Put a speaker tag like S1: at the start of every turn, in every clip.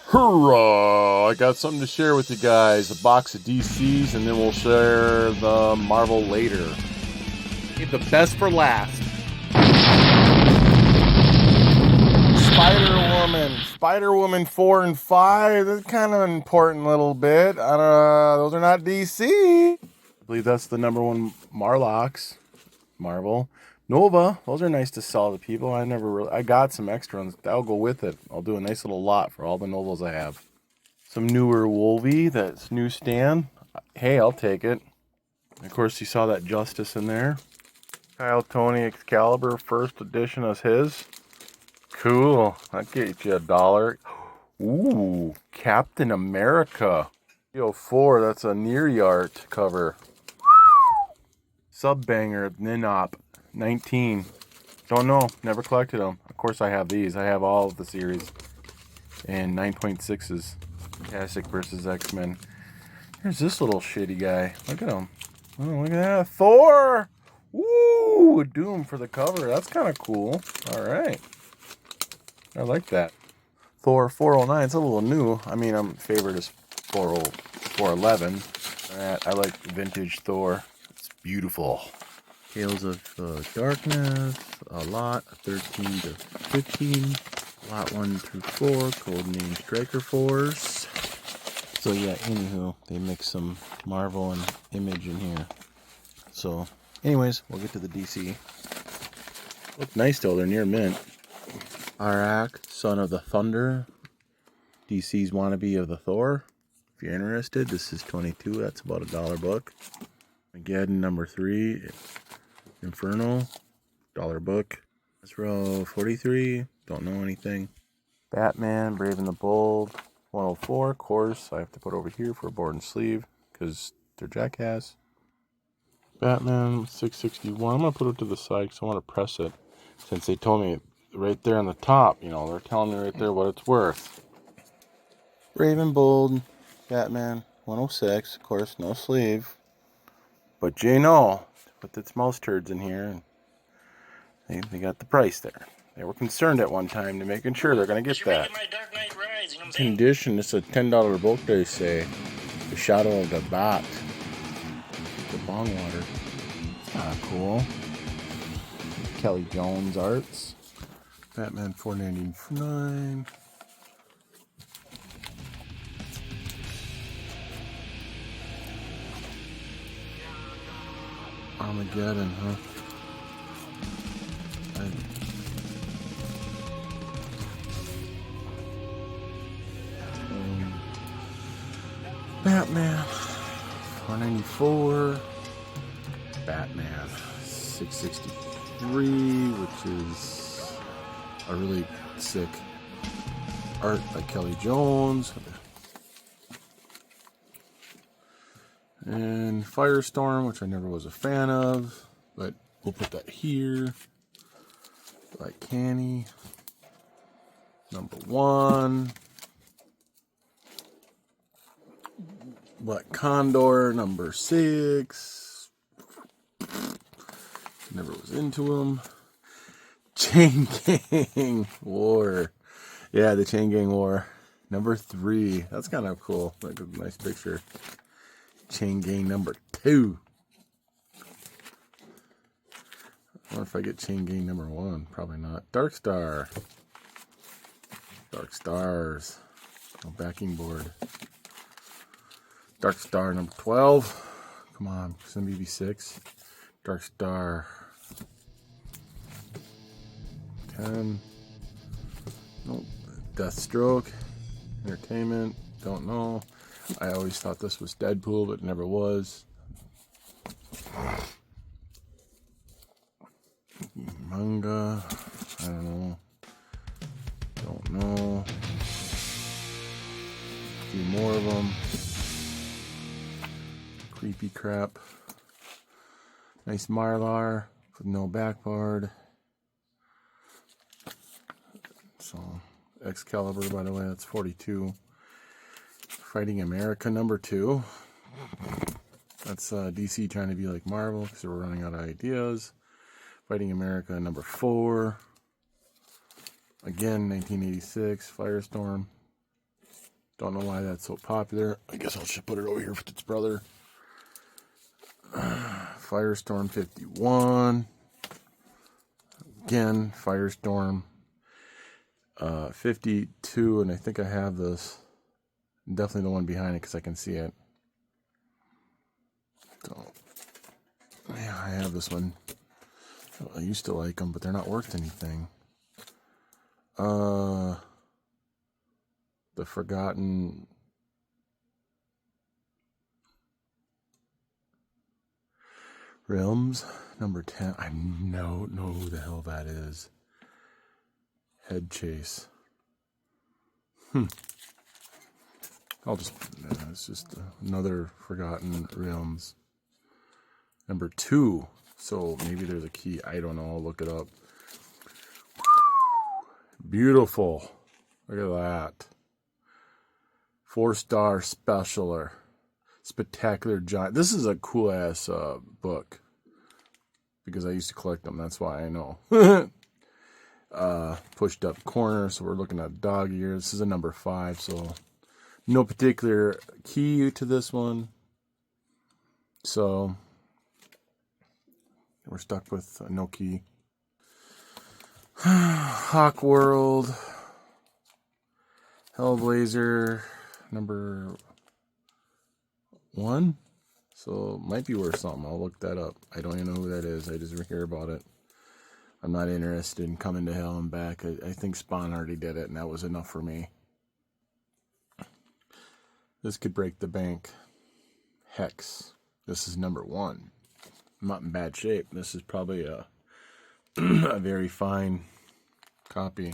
S1: Hurrah! I got something to share with you guys. A box of DCs, and then we'll share the Marvel later.
S2: Save the best for last.
S1: Spider-Woman 4 and 5. That's kind of an important little bit. Those are not DC. I believe that's the #1 Marlocks. Marvel. Nova. Those are nice to sell to people. I got some extra ones. That'll go with it. I'll do a nice little lot for all the Novels I have. Some newer Wolvie. That's newsstand. Hey, I'll take it. Of course, you saw that Justice in there. Kyle Tony Excalibur, first edition is his. Cool. I'll get you $1. Ooh, Captain America. 4, that's a Near Art cover. Subbanger, Ninop, 19. Don't know, never collected them. Of course I have these. I have all of the series. And 9.6s. Fantastic versus X-Men. Here's this little shitty guy. Look at him. Oh, look at that. Thor! Woo! Doom for the cover. That's kind of cool. Alright. I like that. Thor 409. It's a little new. I mean, I'm favorite is 411. I like vintage Thor. It's beautiful. Tales of Darkness. A lot. 13 to 15. Lot 1 through 4. Codename Striker Force. So yeah, anywho, they mix some Marvel and Image in here. So, anyways, we'll get to the DC. Look nice though, they're near mint. Arak, Son of the Thunder. DC's wannabe of the Thor. If you're interested, this is 22. That's about $1 book. Mageddon #3. Inferno. $1 book. That's row 43. Don't know anything. Batman, Brave and the Bold. 104, of course. I have to put over here for a board and sleeve because they're jackass. Batman 661. I'm going to put it to the side because I want to press it. Since they told me right there on the top, you know, they're telling me right there what it's worth. Brave and Bold, Batman 106, of course, no sleeve. But you know, put its mouse turds in here, and they got the price there. They were concerned at one time to making sure they're going to get that. Condition, it's a $10 book, they say. The Shadow of the Bat. The Bongwater. Cool. Kelly Jones Arts. Batman 499. Armageddon, huh? Batman 494. Batman 663, which is a really sick art by Kelly Jones. And Firestorm, which I never was a fan of, but we'll put that here. By Canny. #1. Black Condor, #6. Never was into him. Chain Gang War. Yeah, the Chain Gang War. #3. That's kind of cool. Like a nice picture. Chain Gang #2. I wonder if I get Chain Gang #1. Probably not. Dark Star. Dark Stars. No backing board. Dark Star #12. Come on, some BB6. Dark Star 10. Nope. Deathstroke. Entertainment. Don't know. I always thought this was Deadpool, but it never was. Manga. I don't know. Don't know. A few more of them. Creepy crap. Nice Marlar with no backboard. So, Excalibur, by the way, that's 42. Fighting America #2. That's DC trying to be like Marvel because we're running out of ideas. Fighting America, number 4. Again, 1986, Firestorm. Don't know why that's so popular. I guess I'll just put it over here with its brother. Firestorm 51. Again, Firestorm 52, and I think I have this. Definitely the one behind it because I can see it. So, yeah, I have this one. I used to like them, but they're not worth anything. The Forgotten Realms, number 10. I know who the hell that is. Head Chase. I'll just, it's just another Forgotten Realms. Number 2. So maybe there's a key. I don't know. I'll look it up. Beautiful. Look at that. 4-star specialer. Spectacular Giant. This is a cool ass book. Because I used to collect them. That's why I know. Pushed up corner. So we're looking at dog ear. This is a number 5. So no particular key to this one. So we're stuck with no key. Hawk World. Hellblazer. Number 1. So might be worth something. I'll look that up. I don't even know who that is. I just hear about it. I'm not interested in coming to hell and back. I think Spawn already did it, and that was enough for me. This could break the bank. Hex. This is number 1. I'm not in bad shape. This is probably a a very fine copy.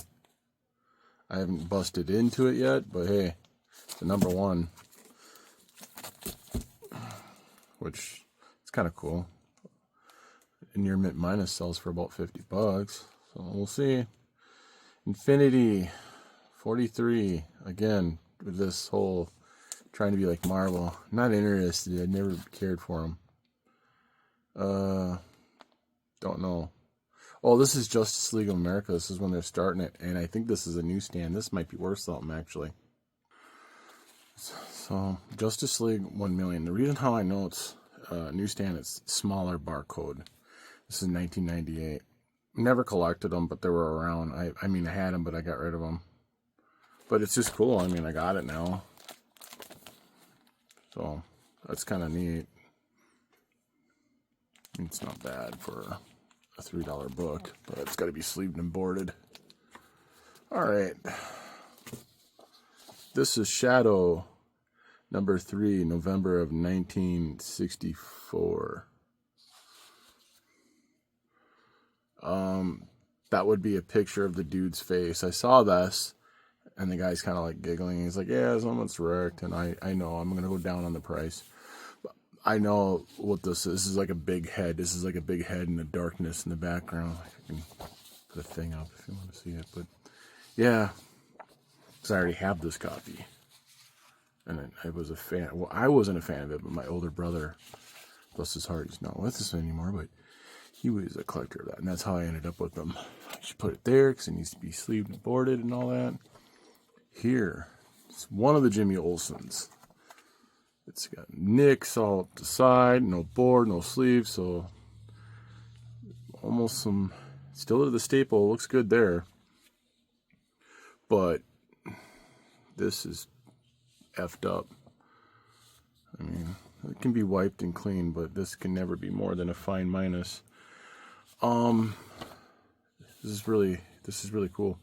S1: I haven't busted into it yet, but hey, the number 1, which is kind of cool. Near Mint Minus sells for about $50, so we'll see. Infinity 43, again with this whole trying to be like Marvel. Not interested. I never cared for them. Don't know. Oh, this is Justice League of America. This is when they're starting it, and I think this is a newsstand. This might be worth something actually. So Justice League 1 million. The reason how I know it's newsstand, it's smaller barcode. This is 1998. Never collected them, but they were around. I mean, I had them, but I got rid of them. But it's just cool. I mean, I got it now. So that's kind of neat. It's not bad for a $3 book, but it's got to be sleeved and boarded. All right. This is Shadow, number 3, November of 1964. That would be a picture of the dude's face. I saw this, and the guy's kind of like giggling. He's like, yeah, someone's wrecked, and I know I'm going to go down on the price. But I know what this is. This is like a big head. This is like a big head in the darkness in the background. I can put a thing up if you want to see it. But, yeah, because I already have this copy. And I was a fan. Well, I wasn't a fan of it, but my older brother, bless his heart, he's not with us anymore, but he was a collector of that, and that's how I ended up with them. I should put it there because it needs to be sleeved and boarded and all that. Here, it's one of the Jimmy Olsens. It's got nicks all up the side, no board, no sleeve, so almost some, still to the staple, looks good there. But this is effed up. I mean, it can be wiped and cleaned, but this can never be more than a fine minus. This is really cool.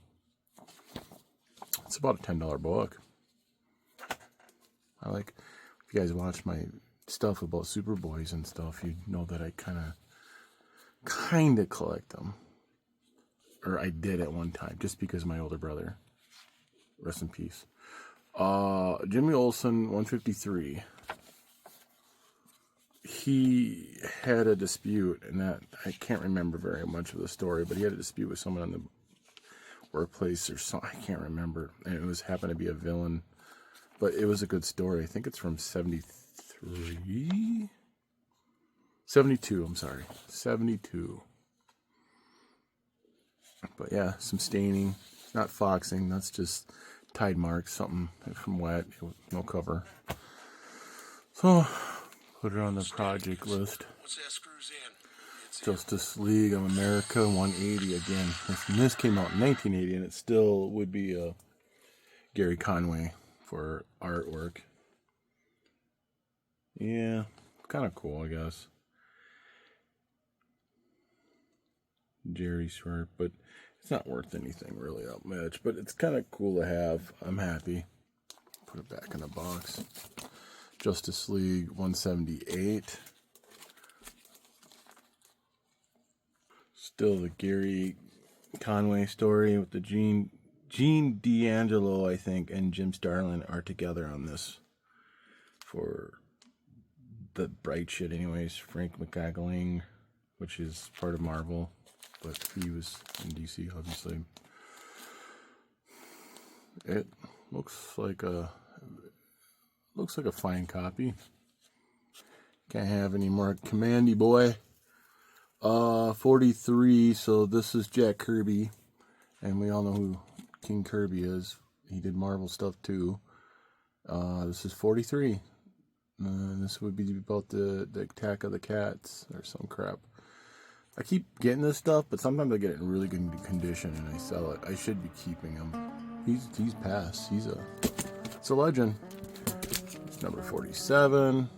S1: It's about a $10 book. I like, if you guys watch my stuff about Superboys and stuff, you know that I kind of collect them. Or I did at one time, just because of my older brother. Rest in peace. Jimmy Olsen, 153. He had a dispute, and that I can't remember very much of the story, but he had a dispute with someone in the workplace or something. I can't remember, and it happened to be a villain, but it was a good story. I think it's from 73 73. 72, I'm sorry. 72. But yeah, some staining. Not foxing, that's just tide marks, something from wet, no cover. So, put it on the project list. Justice League of America 180 again. This came out in 1980, and it still would be Gary Conway for artwork. Yeah, kind of cool, I guess. Jerry Swerve, but it's not worth anything really that much. But it's kind of cool to have. I'm happy. Put it back in the box. Justice League 178. Still the Gary Conway story with the Gene D'Angelo, I think, and Jim Starlin are together on this for the bright shit. Anyways, Frank McCaggling, which is part of Marvel, but he was in DC, obviously. It looks like a fine copy. Can't have any more Commandy Boy. 43, so this is Jack Kirby, and we all know who King Kirby is. He did Marvel stuff too. This is 43. This would be about the Attack of the Cats or some crap. I keep getting this stuff, but sometimes I get it in really good condition and I sell it. I should be keeping him. He's passed. It's a legend. It's number 47.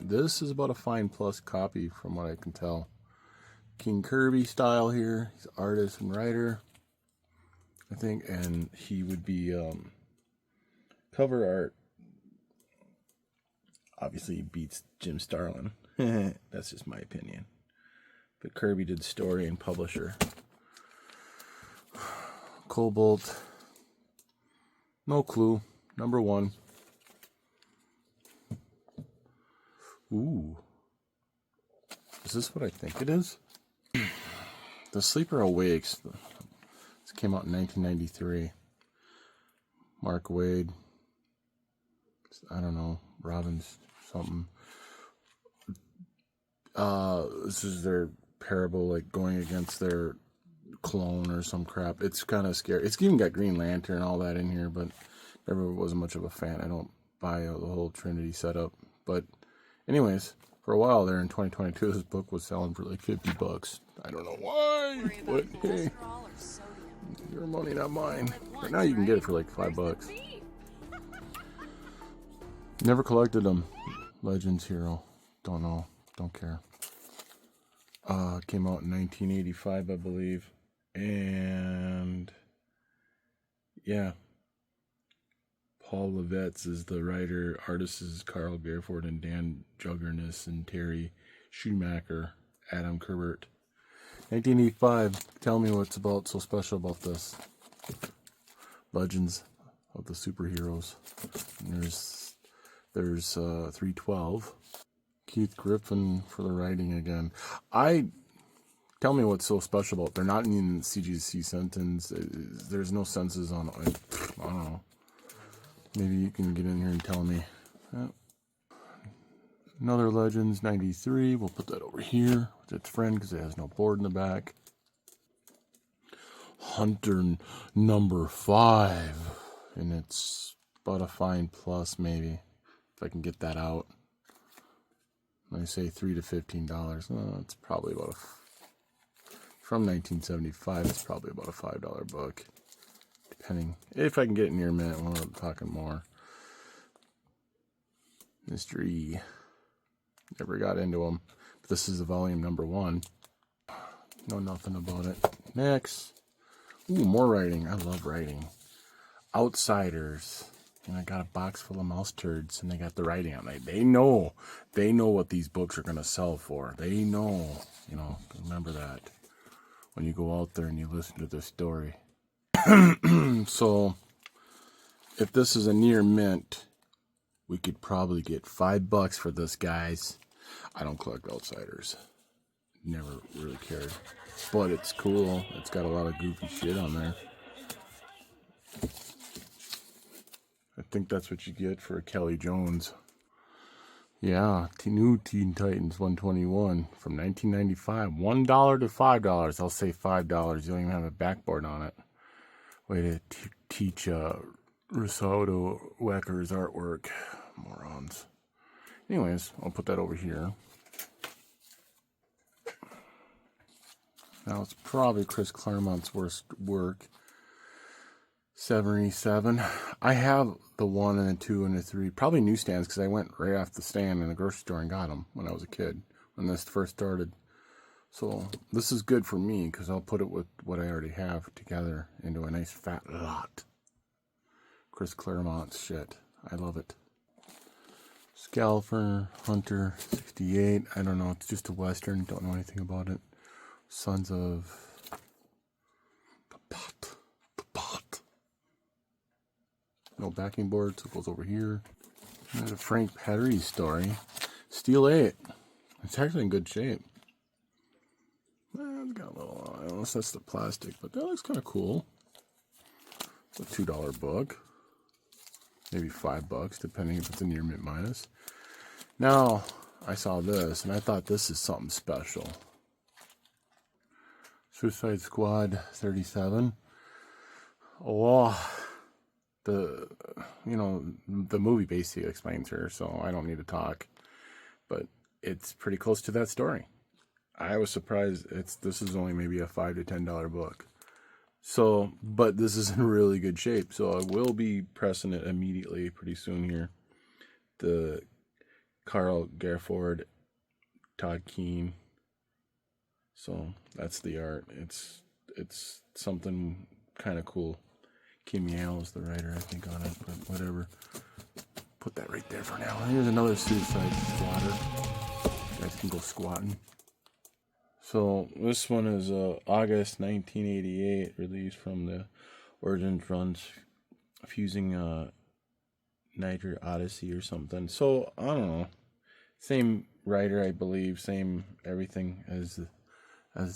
S1: This is about a fine plus copy from what I can tell. King Kirby style here. He's an artist and writer, I think, and he would be cover art. Obviously, he beats Jim Starlin. That's just my opinion. But Kirby did story and publisher. Cobalt. No clue. Number 1. Ooh. Is this what I think it is? The Sleeper Awakes. This came out in 1993. Mark Waid. I don't know. Robbins something. This is their parable, like going against their clone or some crap. It's kind of scary. It's even got Green Lantern and all that in here, but never wasn't much of a fan. I don't buy the whole Trinity setup. But anyways, for a while there in 2022, this book was selling for like $50. I don't know why, but hey, your money, not mine. But now you can get it for like $5. Never collected them. Legends Hero. Don't know. Don't care. Came out in 1985, I believe. And yeah. Paul Levitz is the writer. Artists is Carl Garford and Dan Juggerness and Terry Schumacher, Adam Kubert. 1985. Tell me what's so special about this. Legends of the superheroes. And there's 312. Keith Griffin for the writing again. Tell me what's so special about it. They're not in CGC sentence. There's no senses on it. I don't know. Maybe you can get in here and tell me. Another Legends 93. We'll put that over here with its friend because it has no board in the back. Hunter number 5. And it's about a fine plus, maybe. If I can get that out. I say $3 to $15. It's probably about from 1975. It's probably about a $5 book, depending if I can get it near mint. When I'm talking more. Mystery. Never got into them. But this is the volume number 1. Know nothing about it. Next. Ooh, more writing. I love writing. Outsiders. And I got a box full of mouse turds, and they got the writing on it. They know what these books are going to sell for. They know, remember that when you go out there and you listen to this story. So, if this is a near mint, we could probably get $5 for this, guys. I don't collect Outsiders. Never really cared. But it's cool. It's got a lot of goofy shit on there. I think that's what you get for Kelly Jones. Yeah, new Teen Titans 121 from 1995. $1 to $5. I'll say $5. You don't even have a backboard on it. Way to teach Risotto Wecker's artwork. Morons. Anyways, I'll put that over here. Now it's probably Chris Claremont's worst work. 77. I have the 1 and the 2 and the 3. Probably newsstands because I went right off the stand in the grocery store and got them when I was a kid. When this first started. So this is good for me because I'll put it with what I already have together into a nice fat lot. Chris Claremont's shit. I love it. Scalfer, Hunter, 68. I don't know. It's just a Western. Don't know anything about it. Sons of the Pot. The Pot. No backing board, so it goes over here. There's a Frank Petrie story. Steel 8. It's actually in good shape. It's got a little, unless that's the plastic, but that looks kind of cool. It's a $2 book. Maybe $5, depending if it's a near mint minus. Now, I saw this, and I thought this is something special. Suicide Squad 37. Oh, the movie basically explains her, so I don't need to talk. But it's pretty close to that story. I was surprised. This is only maybe a $5 to $10 book. So, but this is in really good shape. So I will be pressing it immediately pretty soon here. The Carl Gafford, Todd Keene. So that's the art. It's something kind of cool. Kim Yale is the writer, I think, on it, but whatever. Put that right there for now. Here's another Suicide Squatter. You guys can go squatting. So this one is August 1988, released from the Origins Runs, fusing Niger Odyssey or something. So I don't know. Same writer, I believe. Same everything as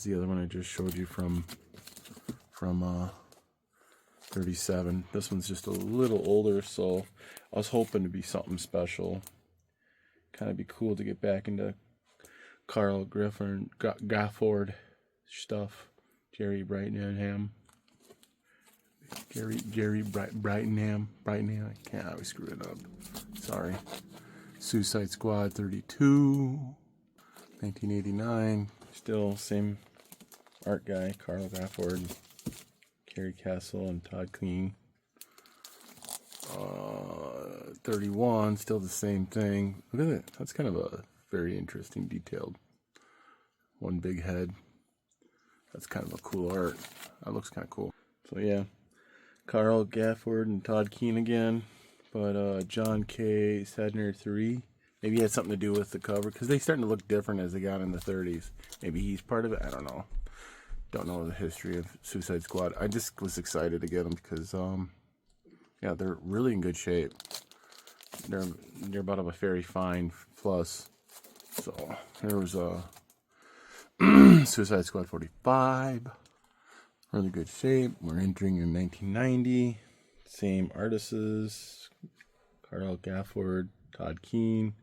S1: the other one I just showed you from 37. This one's just a little older, so I was hoping to be something special. Kind of be cool to get back into Carl Gafford stuff. Jerry Brightingham. Brightingham. I can't always screw it up. Sorry. Suicide Squad 32. 1989. Still same art guy. Carl Gafford. Kerry Castle and Todd Keene. 31. Still the same thing. Look at it. That's kind of a very interesting, detailed. One big head. That's kind of a cool art. That looks kind of cool. So yeah, Carl Gafford and Todd Keene again. But John K. Sadner 3. Maybe it had something to do with the cover. Because they're starting to look different as they got in the 30s. Maybe he's part of it. I don't know. Don't know the history of Suicide Squad. I just was excited to get them because, yeah, they're really in good shape. They're about a very fine plus. So there was a Suicide Squad 45. Really good shape. We're entering in 1990. Same artists. Carl Gafford, Todd Keene,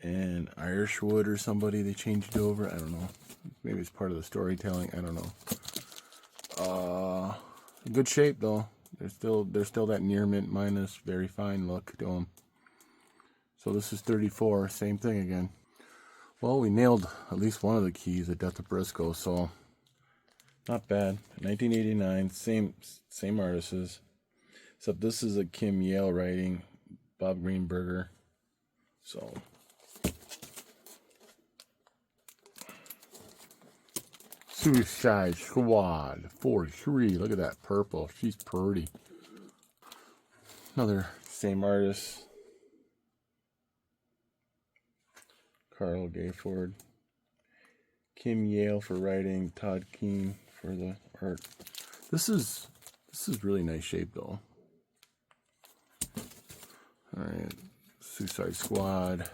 S1: and Irishwood or somebody. They changed it over. I don't know. Maybe it's part of the storytelling. I don't know. Good shape though. There's still that near mint minus, very fine look to them. So this is 34. Same thing again. Well, we nailed at least one of the keys at Death of Briscoe, so not bad. 1989. Same artists. Except this is a Kim Yale writing. Bob Greenberger. So. Suicide Squad 43. Look at that purple. She's pretty. Another same artist. Carl Gafford. Kim Yale for writing. Todd Keene for the art. This is really nice shape though. Alright. Suicide Squad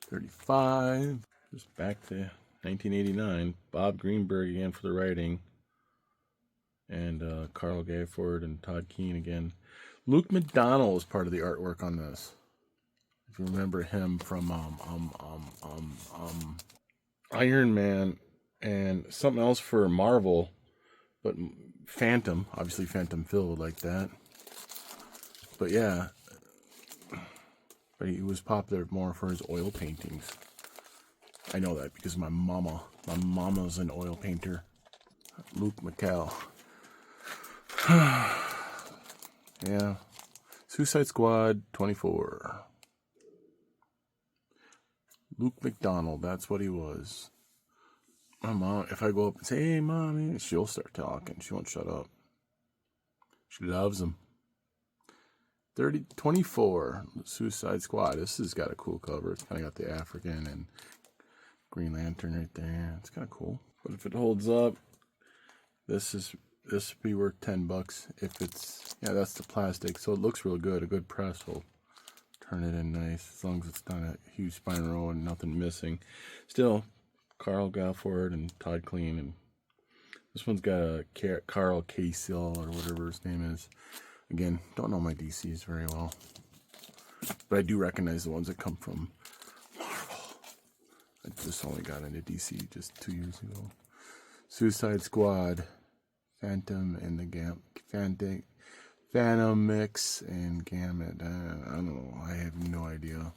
S1: 35. Just back to 1989, Bob Greenberg again for the writing, and Carl Gafford and Todd Keene again. Luke McDonnell was part of the artwork on this. If you remember him from Iron Man and something else for Marvel, but Phantom, obviously Phantom Phil would like that. But yeah, but he was popular more for his oil paintings. I know that because my mama's an oil painter. Luke McCall. Yeah. Suicide Squad 24. Luke McDonald, that's what he was. My mom, if I go up and say, hey, mommy, she'll start talking. She won't shut up. She loves him. 24, Suicide Squad. This has got a cool cover. It's kind of got the African and Green Lantern right there. It's kind of cool. But if it holds up, this would be worth $10 if it's, yeah, that's the plastic. So it looks real good. A good press will turn it in nice as long as it's not a huge spine roll and nothing missing. Still, Carl Gafford and Todd Clean, and this one's got a Carl Casel or whatever his name is. Again, don't know my DCs very well, but I do recognize the ones that come from Marvel. I just only got into DC just 2 years ago. Suicide Squad, Phantom and the Phantom Mix and Gambit. I don't know. I have no idea.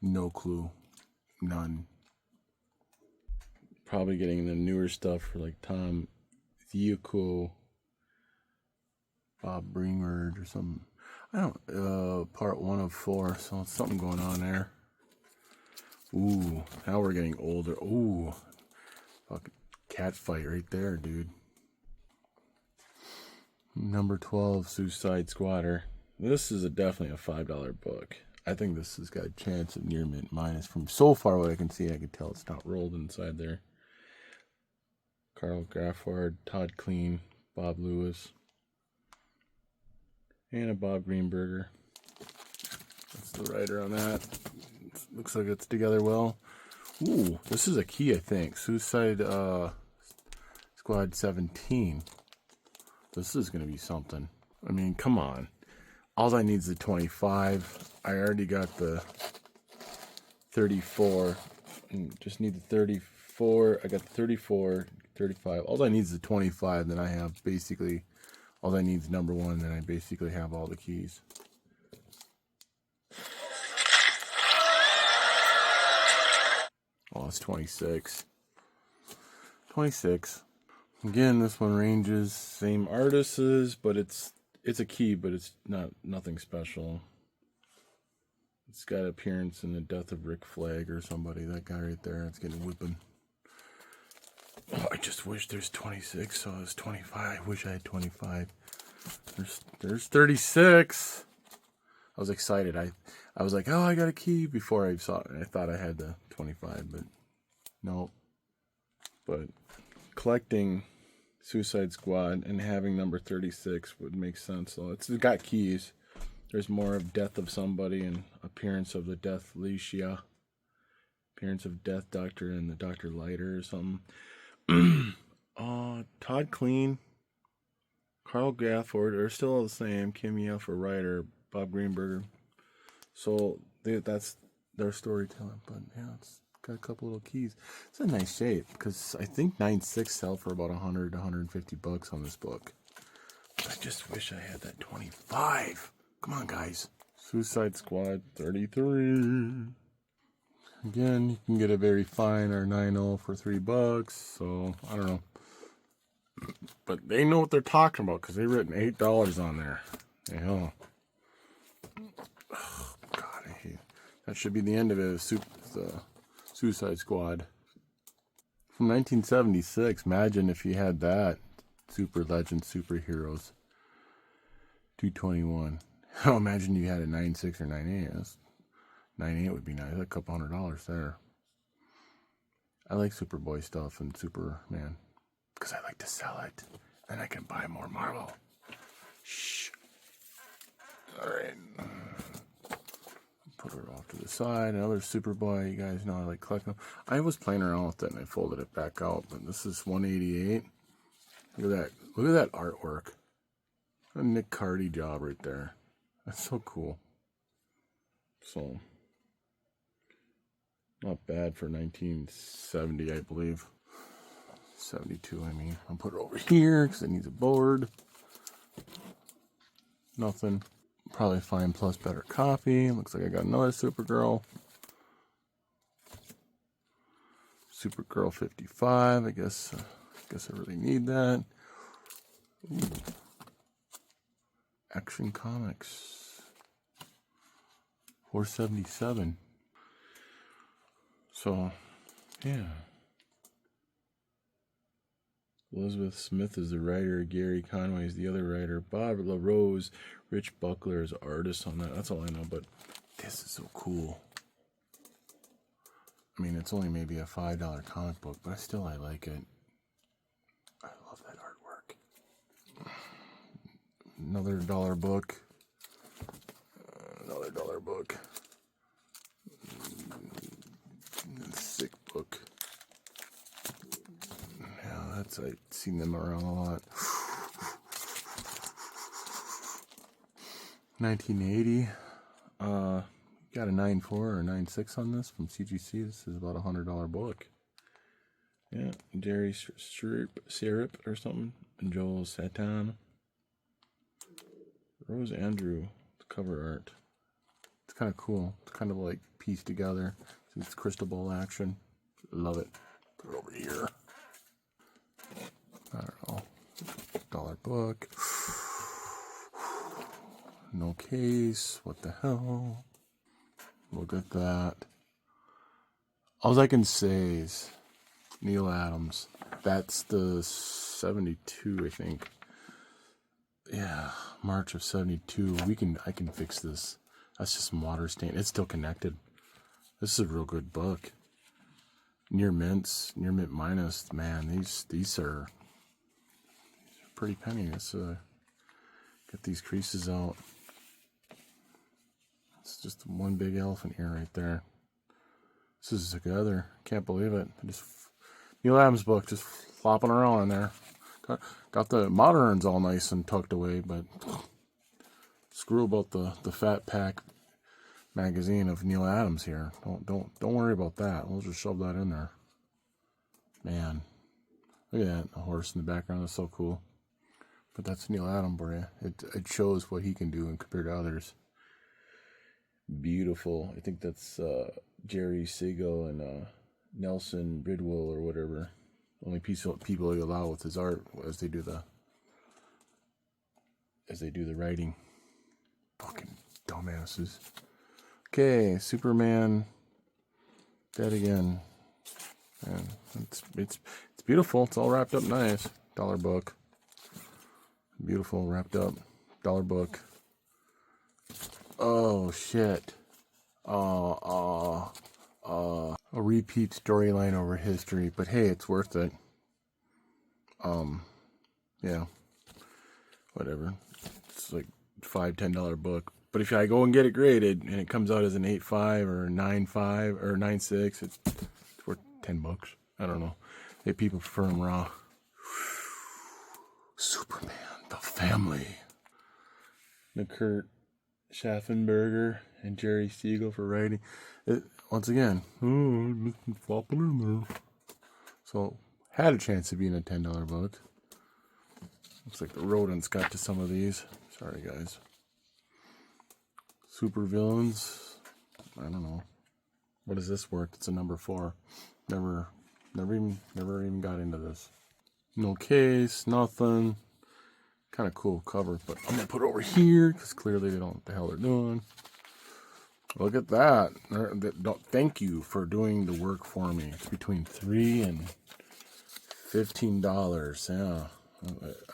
S1: No clue. None. Probably getting the newer stuff for like Tom Theoco, Bob Bremer or something. I don't, part 1 of 4, so something going on there. Ooh, now we're getting older. Ooh, fucking cat fight right there, dude. Number 12, Suicide Squatter. This is definitely a $5 book. I think this has got a chance of near mint minus. From so far what I can see, I can tell it's not rolled inside there. Carl Gafford, Todd Clean, Bob Lewis, and a Bob Greenberger. That's the writer on that. Looks like it's together well. Ooh, this is a key, I think. Suicide Squad 17. This is going to be something. I mean, come on. All I need is the 25. I already got the 34. And just need the 34. I got the 34, 35. All I need is the 25. Then I have basically, all I need is number 1. Then I basically have all the keys. Oh, it's 26. 26. Again, this one ranges same artists, but it's a key, but it's nothing special. It's got appearance in the death of Rick Flag or somebody. That guy right there. It's getting whipping. Oh, I just wish there's 26, so it's 25. I wish I had 25. There's 36. I was excited. I was like, oh, I got a key before I saw it. I thought I had the 25, but no. But collecting Suicide Squad and having number 36 would make sense. So it's got keys. There's more of Death of Somebody and appearance of the Death Licia. Appearance of Death Doctor and the Dr. Lighter or something. Todd Clean, Carl Gafford are still all the same. Kim Yeo for writer, Bob Greenberger. So that's their storytelling. But yeah, it's got a couple little keys. It's a nice shape because I think 9.6 sell for about $100 to $150 on this book. But I just wish I had that 25. Come on, guys. Suicide Squad 33. Again, you can get a very fine R90 for $3. So I don't know. But they know what they're talking about because they've written $8 on there. Yeah. Oh, God, I hate it. That should be the end of it. The Suicide Squad. From 1976. Imagine if you had that. Super Legend Superheroes. 221. Oh, imagine you had a 9.6 or 9.8. 9.8 would be nice. A couple $100 there. I like Superboy stuff and Superman because I like to sell it. Then I can buy more Marvel. Shh. All right. Put it off to the side. Another Superboy. You guys know I like collecting them. I was playing around with it and I folded it back out. But this is 188. Look at that. Look at that artwork. A Nick Cardy job right there. That's so cool. So, Not bad for 1970, I believe. 72, I mean. I'll put it over here because it needs a board. Nothing. Probably find plus better copy. Looks like I got another Supergirl. Supergirl 55. I guess I really need that. Ooh. Action Comics. 477. So, yeah. Elizabeth Smith is the writer. Gary Conway is the other writer. Bob LaRose, Rich Buckler is artist on that. That's all I know, but this is so cool. I mean, it's only maybe a $5 comic book, but still I like it. I love that artwork. Another dollar book. Another dollar book. Sick book. Yeah, I've seen them around a lot. 1980. Got a 9.4 or 9.6 on this from CGC. This is about $100 book. Yeah, Jerry Syrup or something, and Joel Satan. Rose Andrew, cover art. It's kind of cool. It's kind of like pieced together. It's crystal ball action. Love it. Put it over here. I don't know. Dollar book. No case. What the hell? Look at that. All I can say is Neil Adams. That's the 72, I think. Yeah, March of 72. I can fix this. That's just some water stain. It's still connected. This is a real good book. Near mint minus. Man, these are pretty penny. Let's get these creases out. It's just one big elephant here right there. This is together. Can't believe it. Neil Adams book just flopping around in there. Got the moderns all nice and tucked away, but screw about the Fat Pack magazine of Neil Adams here. Don't worry about that. We'll just shove that in there. Man, look at that. The horse in the background is so cool. But that's Neil Adams for you. It shows what he can do and compared to others. Beautiful. I think that's Jerry Siegel and Nelson Bridwell or whatever. Only people he allow with his art as they do the writing. Fucking dumbasses. Okay, Superman dead again. And it's beautiful. It's all wrapped up nice. Dollar book. Beautiful wrapped up. Dollar book. Oh shit. A repeat storyline over history, but hey, it's worth it. Yeah. Whatever. It's like $5-10 book. But if I go and get it graded and it comes out as an 8.5 or 9.5 or 9.6, it's worth $10. I don't know. Hey, people prefer them raw. Superman, the family. Kurt Schaffenberger and Jerry Siegel for writing. Once again, flopping in there. So, had a chance of being a $10 book. Looks like the rodents got to some of these. Sorry, guys. Super villains. I don't know. What is this worth? It's a number 4. Never even got into this. No case, nothing. Kind of cool cover, but I'm gonna put it over here because clearly they don't know what the hell they're doing. Look at that. Thank you for doing the work for me. It's between $3 and $15. Yeah,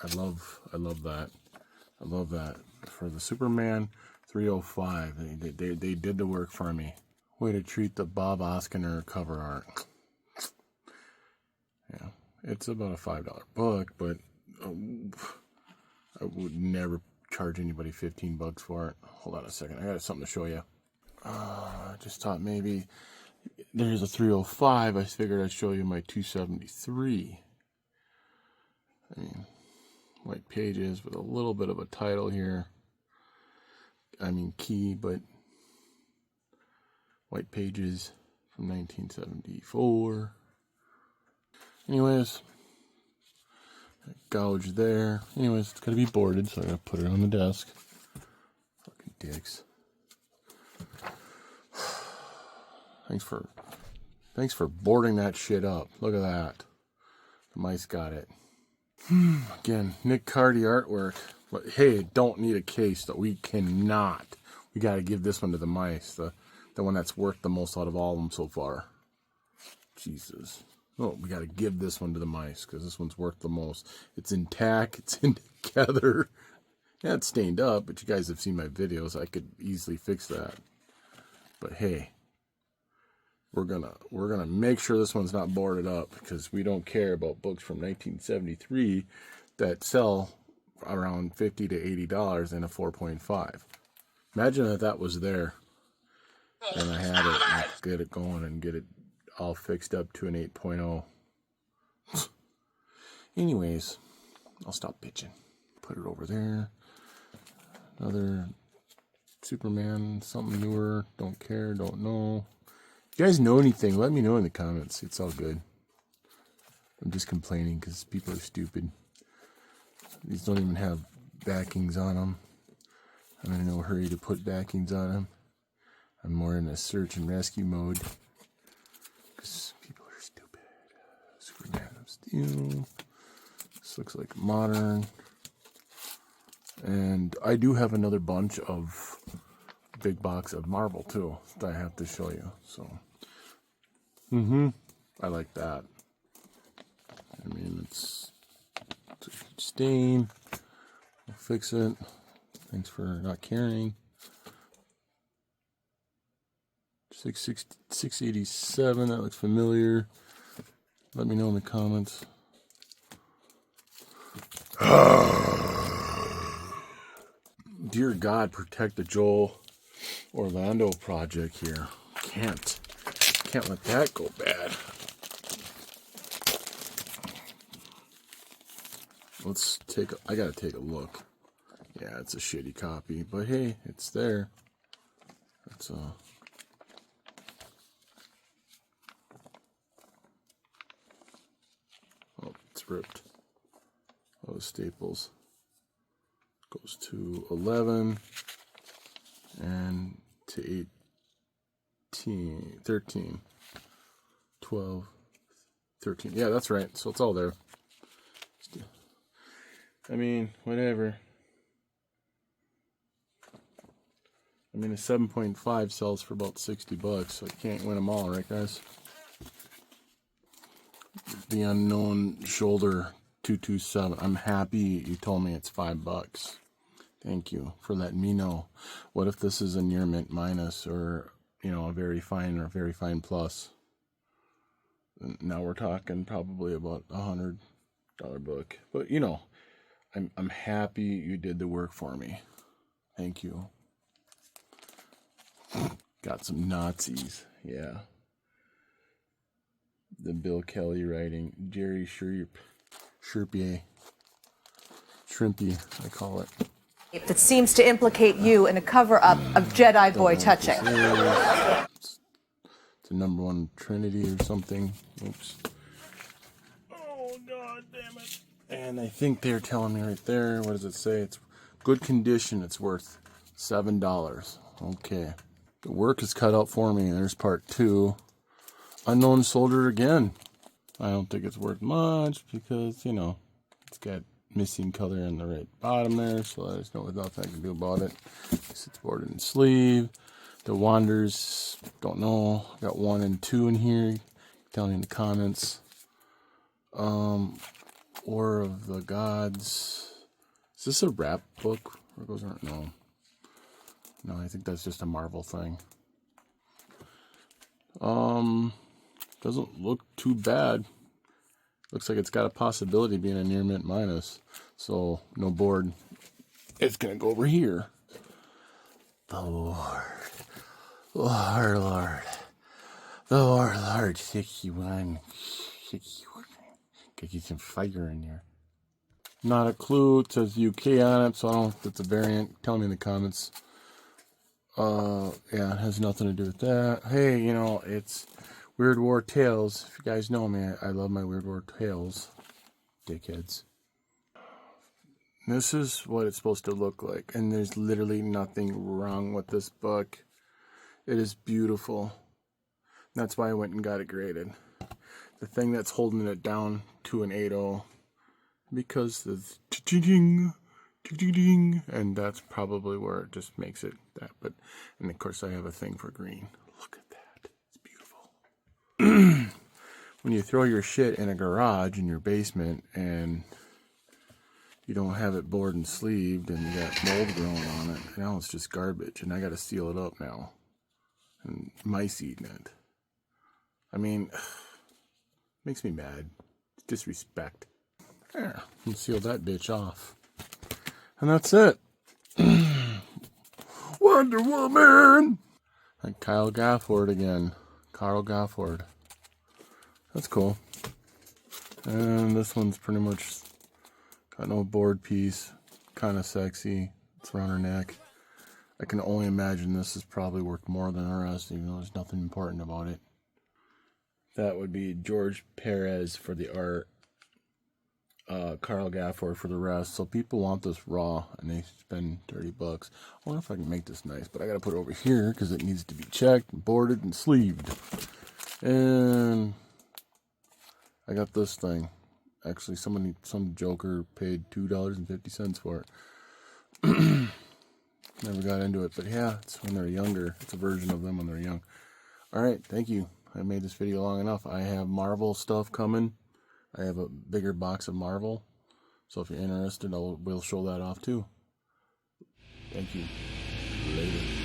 S1: I love that. I love that. For the Superman 305, they did the work for me. Way to treat the Bob Oskiner cover art. Yeah, it's about a $5 book, but I would never charge anybody $15 for it. Hold on a second. I got something to show you. I just thought maybe there's a 305. I figured I'd show you my 273. I mean, white pages with a little bit of a title here. I mean, key, but white pages from 1974. Anyways, gouge there. Anyways, it's gonna be boarded, so I gotta put it on the desk. Fucking dicks. Thanks for boarding that shit up. Look at that. The mice got it. Again, Nick Cardy artwork. But hey, don't need a case though. We cannot. We gotta give this one to the mice. The one that's worked the most out of all of them so far. Jesus. Oh, we gotta give this one to the mice because this one's worth the most. It's intact. It's in together. Yeah, it's stained up, but you guys have seen my videos. I could easily fix that. But hey, we're gonna make sure this one's not boarded up because we don't care about books from 1973 that sell around $50 to $80 in a 4.5. Imagine if that was there and I had it and get it going and get it all fixed up to an 8.0. Anyways, I'll stop bitching. Put it over there. Another Superman, something newer. Don't care, don't know. If you guys know anything, let me know in the comments. It's all good. I'm just complaining because people are stupid. These don't even have backings on them. I'm in no hurry to put backings on them. I'm more in a search and rescue mode. Because people are stupid. Superman of Steel. This looks like modern. And I do have another bunch of big box of Marvel too that I have to show you. So, I like that. I mean, it's a stain. I'll fix it. Thanks for not caring. 687. That looks familiar. Let me know in the comments. Dear God, protect the Joel Orlando project here. Can't let that go bad. I gotta take a look. Yeah, it's a shitty copy, but hey, it's there. It's oh, it's ripped. Oh, staples. Goes to 11 and to 18, 13, 12, 13. Yeah, that's right. So it's all there. I mean, whatever. I mean, a 7.5 sells for about $60, so I can't win them all, right, guys? The Unknown Shoulder 227. I'm happy you told me it's $5. Thank you for letting me know. What if this is a near mint minus or, you know, a very fine or very fine plus? Now we're talking probably about $100 book. But, you know, I'm happy you did the work for me. Thank you. Got some Nazis. Yeah. The Bill Kelly writing. Jerry Shrimpier, I call it.
S3: That seems to implicate you in a cover-up of Jedi boy touching.
S1: It's the #1 Trinity or something. Oops. Oh, God damn it. And I think they're telling me right there, what does it say? It's good condition. It's worth $7. Okay. The work is cut out for me. There's part 2. Unknown Soldier again. I don't think it's worth much because, you know, it's got missing color in the right bottom there, so there's nothing I can do about it. It's boarded in sleeve. The Wanders, don't know. Got 1 and 2 in here. Tell me in the comments. War of the Gods. Is this a rap book? Or goes on? No. No, I think that's just a Marvel thing. Doesn't look too bad. Looks like it's got a possibility of being a near mint minus. So, no board. It's going to go over here. The Lord. Lord. The Lord. 61. 61. Gotta get some fire in there. Not a clue. It says UK on it, so I don't know if it's a variant. Tell me in the comments. Yeah, it has nothing to do with that. Hey, you know, it's Weird War Tales. If you guys know me, I love my Weird War Tales. Dickheads. This is what it's supposed to look like. And there's literally nothing wrong with this book. It is beautiful. That's why I went and got it graded. The thing that's holding it down to an 8.0 because the ding, and that's probably where it just makes it that. But and of course I have a thing for green. Look at that. It's beautiful. When you throw your shit in a garage in your basement and you don't have it board and sleeved and you got mold growing on it, now it's just garbage and I got to seal it up now. And mice eating it. I mean, makes me mad. It's disrespect. There, and seal that bitch off. And that's it. Wonder Woman! And Kyle Gafford again. Carl Gafford. That's cool. And this one's pretty much got no board piece. Kind of sexy. It's around her neck. I can only imagine this is probably worth more than the rest, even though there's nothing important about it. That would be George Perez for the art. Carl Gafford for the rest. So people want this raw and they spend $30. I wonder if I can make this nice, but I gotta put it over here because it needs to be checked and boarded and sleeved. And I got this thing. Actually, some joker paid $2.50 for it. Never got into it, but yeah, it's when they're younger. It's a version of them when they're young. Alright, thank you. I made this video long enough. I have Marvel stuff coming. I have a bigger box of Marvel. So if you're interested, we'll show that off too. Thank you. Later.